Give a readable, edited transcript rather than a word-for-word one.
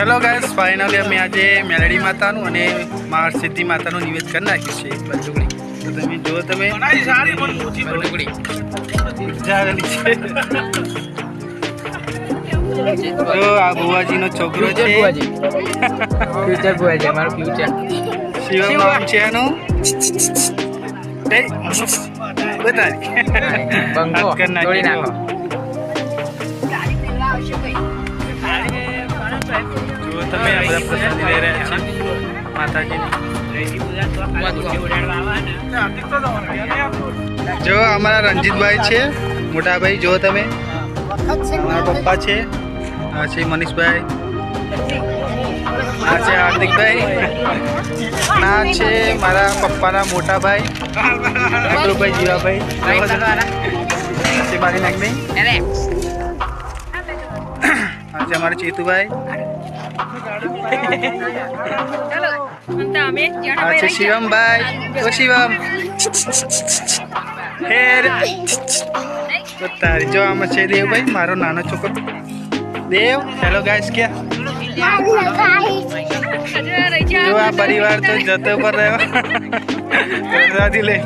Hello guys, finally અમે આજે મેલડી માતાનું અને મહાસિદ્ધિ માતાનું નિવેદ કરી નાખ્યું છે બંદુકડી. તો તમે જો તમે બંદુકડી જો આ બુવાજીનો છોકરો છે. ફ્યુચર બુવાજી, અમારું ફ્યુચર. શિવમ નામ છે એનું. બતા બંકો તોડી નાખો. જો તમે આ બધા પ્રસાદી લઈ રહ્યા છે માતાજીની. જો અમારા રંજીતભાઈ છે, મોટા ભાઈ. જો તમે મારા પપ્પા છે, આ છે મનીષભાઈ, આ છે હાર્દિકભાઈ, આ છે મારા પપ્પાના મોટા ભાઈ અકરુભાઈ, જીવાભાઈ, છે મારી નાગની, આ છે અમારા ચેતુભાઈ, આ છે શિવમભાઈ. ઓ શિવમ તારી. જો આમાં છે દેવભાઈ, મારો નાનો છોકરો દેવ. હેલો ગાઈસ ક્યાં જો આ પરિવાર તો જતો પર રહ્યો લે.